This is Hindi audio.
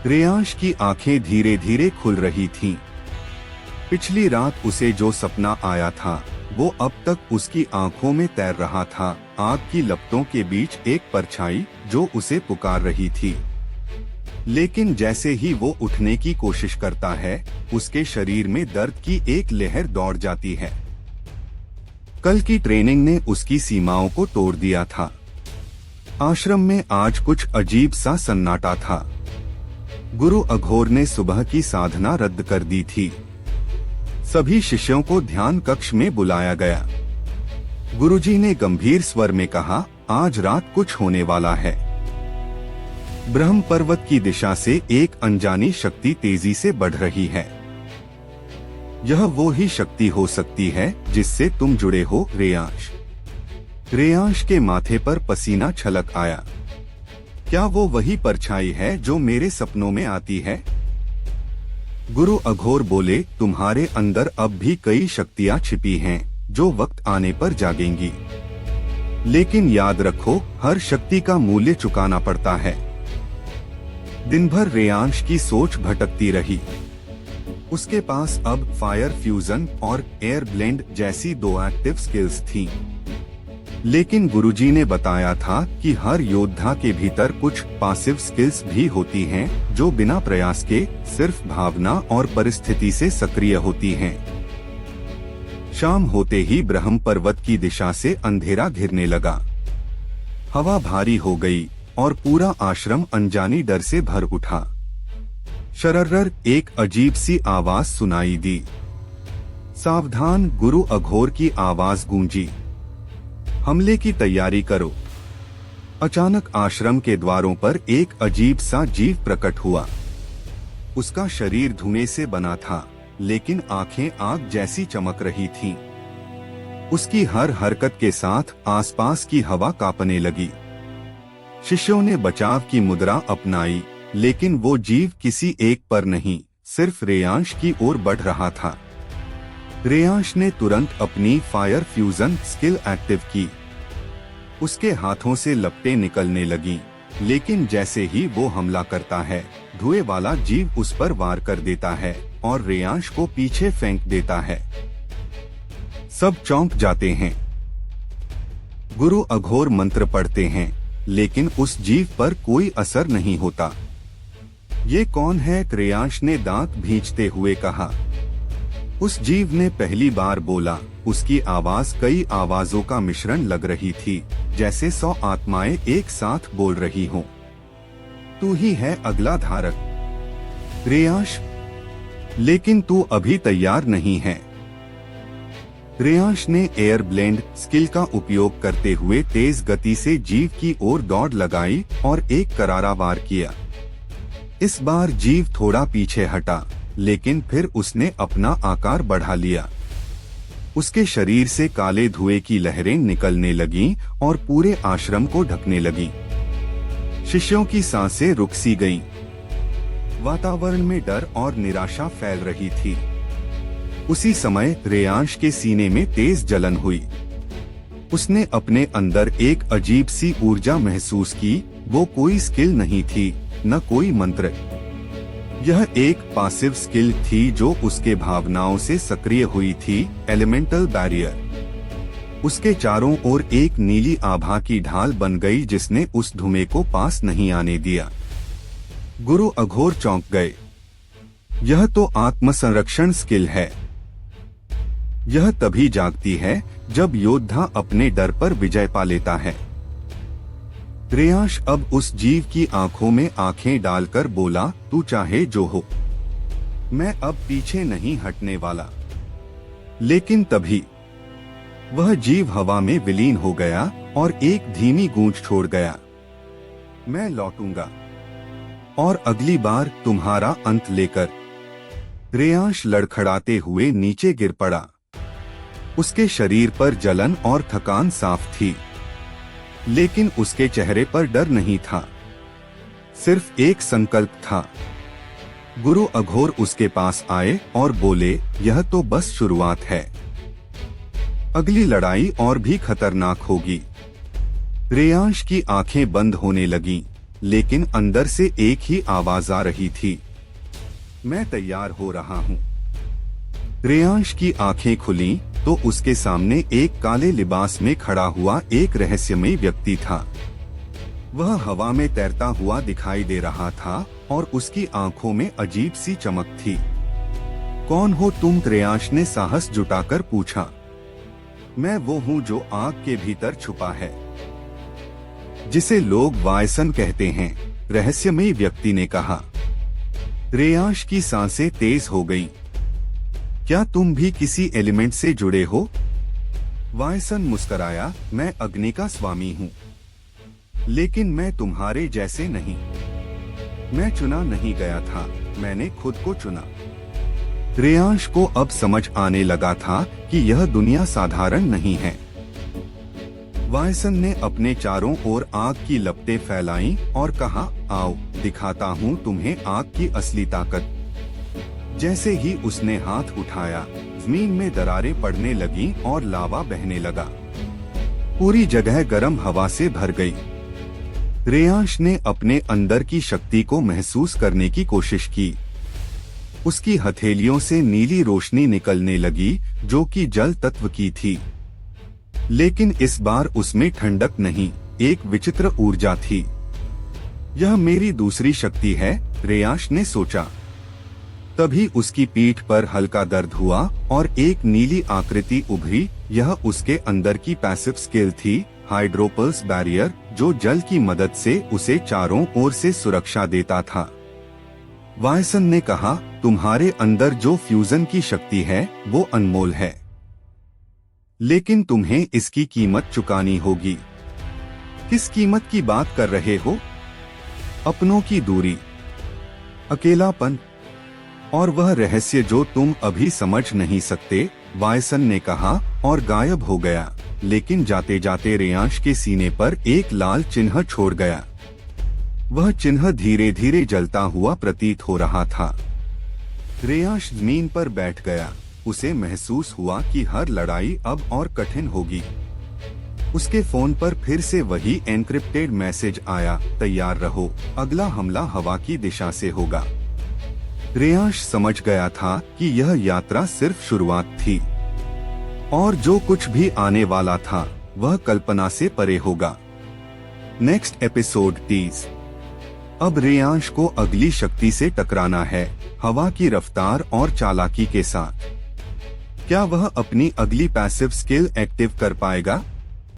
रेयांश की आंखें धीरे धीरे खुल रही थीं। पिछली रात उसे जो सपना आया था वो अब तक उसकी आंखों में तैर रहा था। आग की लपटों के बीच एक परछाई जो उसे पुकार रही थी। लेकिन जैसे ही वो उठने की कोशिश करता है, उसके शरीर में दर्द की एक लहर दौड़ जाती है। कल की ट्रेनिंग ने उसकी सीमाओं को तोड़ दिया था। आश्रम में आज कुछ अजीब सा सन्नाटा था। गुरु अघोर ने सुबह की साधना रद्द कर दी थी। सभी शिष्यों को ध्यान कक्ष में बुलाया गया। गुरुजी ने गंभीर स्वर में कहा, आज रात कुछ होने वाला है। ब्रह्म पर्वत की दिशा से एक अनजानी शक्ति तेजी से बढ़ रही है। यह वो ही शक्ति हो सकती है जिससे तुम जुड़े हो रेयांश। रेयांश के माथे पर पसीना छलक आया। क्या वो वही परछाई है जो मेरे सपनों में आती है? गुरु अघोर बोले, तुम्हारे अंदर अब भी कई शक्तियां छिपी हैं जो वक्त आने पर जागेंगी। लेकिन याद रखो, हर शक्ति का मूल्य चुकाना पड़ता है। दिन भर रेयांश की सोच भटकती रही। उसके पास अब फायर फ्यूजन और एयर ब्लेंड जैसी दो एक्टिव स्किल्स थीं। लेकिन गुरुजी ने बताया था कि हर योद्धा के भीतर कुछ पासिव स्किल्स भी होती हैं जो बिना प्रयास के सिर्फ भावना और परिस्थिति से सक्रिय होती हैं। शाम होते ही ब्रह्म पर्वत की दिशा से अंधेरा घिरने लगा। हवा भारी हो गई और पूरा आश्रम अनजानी डर से भर उठा। शरर्रर, एक अजीब सी आवाज सुनाई दी। सावधान, गुरु अघोर की आवाज गूंजी। हमले की तैयारी करो। अचानक आश्रम के द्वारों पर एक अजीब सा जीव प्रकट हुआ। उसका शरीर धुएं से बना था, लेकिन आंखें आग जैसी चमक रही थीं। उसकी हर हरकत के साथ आसपास की हवा कांपने लगी। शिष्यों ने बचाव की मुद्रा अपनाई, लेकिन वो जीव किसी एक पर नहीं, सिर्फ रेयांश की ओर बढ़ रहा था। रेयांश ने तुरंत अपनी फायर फ्यूजन स्किल एक्टिव की। उसके हाथों से लपटें निकलने लगीं, लेकिन जैसे ही वो हमला करता है, धुएं वाला जीव उस पर वार कर देता है और रेयांश को पीछे फेंक देता है। सब चौंक जाते हैं। गुरु अघोर मंत्र पढ़ते हैं, लेकिन उस जीव पर कोई असर नहीं होता। ये कौन है? रेयांश ने दांत भींचते हुए कहा। उस जीव ने पहली बार बोला। उसकी आवाज कई आवाजों का मिश्रण लग रही थी, जैसे 100 आत्माएं एक साथ बोल रही हों। तू ही है अगला धारक, रेयांश। लेकिन तू अभी तैयार नहीं है। रेयांश ने एयर ब्लेंड स्किल का उपयोग करते हुए तेज गति से जीव की ओर दौड़ लगाई और एक करारा वार किया। इस बार जीव थोड़ा पीछे हटा, लेकिन फिर उसने अपना आकार बढ़ा लिया। उसके शरीर से काले धुएं की लहरें निकलने लगीं और पूरे आश्रम को ढकने लगीं। शिष्यों की सांसें रुक सी गईं। वातावरण में डर और निराशा फैल रही थी। उसी समय रेयांश के सीने में तेज जलन हुई। उसने अपने अंदर एक अजीब सी ऊर्जा महसूस की। वो कोई स्किल नहीं थी, न कोई मंत्र। यह एक पासिव स्किल थी जो उसके भावनाओं से सक्रिय हुई थी, एलिमेंटल बैरियर। उसके चारों ओर एक नीली आभा की ढाल बन गई जिसने उस धुएं को पास नहीं आने दिया। गुरु अघोर चौंक गए। यह तो आत्मसंरक्षण स्किल है। यह तभी जागती है जब योद्धा अपने डर पर विजय पा लेता है। रेयांश अब उस जीव की आंखों में आंखें डालकर बोला, तू चाहे जो हो, मैं अब पीछे नहीं हटने वाला। लेकिन तभी वह जीव हवा में विलीन हो गया और एक धीमी गूंज छोड़ गया। मैं लौटूंगा और अगली बार तुम्हारा अंत लेकर। रेयांश लड़खड़ाते हुए नीचे गिर पड़ा। उसके शरीर पर जलन और थकान साफ थी, लेकिन उसके चेहरे पर डर नहीं था, सिर्फ एक संकल्प था। गुरु अघोर उसके पास आए और बोले, यह तो बस शुरुआत है। अगली लड़ाई और भी खतरनाक होगी। रेयांश की आंखें बंद होने लगीं, लेकिन अंदर से एक ही आवाज आ रही थी, मैं तैयार हो रहा हूँ। रेयांश की आंखें खुली तो उसके सामने एक काले लिबास में खड़ा हुआ एक रहस्यमयी व्यक्ति था। वह हवा में तैरता हुआ दिखाई दे रहा था और उसकी आंखों में अजीब सी चमक थी। कौन हो तुम? रेयांश ने साहस जुटाकर पूछा। मैं वो हूँ जो आग के भीतर छुपा है, जिसे लोग वायसन कहते हैं, रहस्यमयी व्यक्ति ने कहा। रेयांश की सांसें तेज हो गईं। क्या तुम भी किसी एलिमेंट से जुड़े हो? वायसन मुस्कराया। मैं अग्नि का स्वामी हूँ, लेकिन मैं तुम्हारे जैसे नहीं। मैं चुना नहीं गया था, मैंने खुद को चुना। रेयांश को अब समझ आने लगा था कि यह दुनिया साधारण नहीं है। वायसन ने अपने चारों ओर आग की लपटें फैलाईं और कहा, आओ दिखाता हूँ तुम्हें आग की असली ताकत। जैसे ही उसने हाथ उठाया, जमीन में दरारें पड़ने लगीं और लावा बहने लगा। पूरी जगह गर्म हवा से भर गई। रेयांश ने अपने अंदर की शक्ति को महसूस करने की कोशिश की। उसकी हथेलियों से नीली रोशनी निकलने लगी जो कि जल तत्व की थी, लेकिन इस बार उसमें ठंडक नहीं, एक विचित्र ऊर्जा थी। यह मेरी दूसरी शक्ति है, रेयांश ने सोचा। तभी उसकी पीठ पर हल्का दर्द हुआ और एक नीली आकृति उभरी। यह उसके अंदर की पैसिव स्किल थी, हाइड्रोपल्स बैरियर, जो जल की मदद से उसे चारों ओर से सुरक्षा देता था। वायसन ने कहा, तुम्हारे अंदर जो फ्यूजन की शक्ति है वो अनमोल है, लेकिन तुम्हें इसकी कीमत चुकानी होगी। किस कीमत की बात कर रहे हो? अपनों की दूरी, अकेलापन और वह रहस्य जो तुम अभी समझ नहीं सकते, वायसन ने कहा और गायब हो गया। लेकिन जाते जाते रेयांश के सीने पर एक लाल चिन्ह छोड़ गया। वह चिन्ह धीरे धीरे जलता हुआ प्रतीत हो रहा था। रेयांश जमीन पर बैठ गया। उसे महसूस हुआ कि हर लड़ाई अब और कठिन होगी। उसके फोन पर फिर से वही एन्क्रिप्टेड मैसेज आया, तैयार रहो, अगला हमला हवा की दिशा से होगा। रेयांश समझ गया था कि यह यात्रा सिर्फ शुरुआत थी और जो कुछ भी आने वाला था वह कल्पना से परे होगा। Next episode 30। अब रेयांश को अगली शक्ति से टकराना है, हवा की रफ्तार और चालाकी के साथ। क्या वह अपनी अगली पैसिव स्किल एक्टिव कर पाएगा?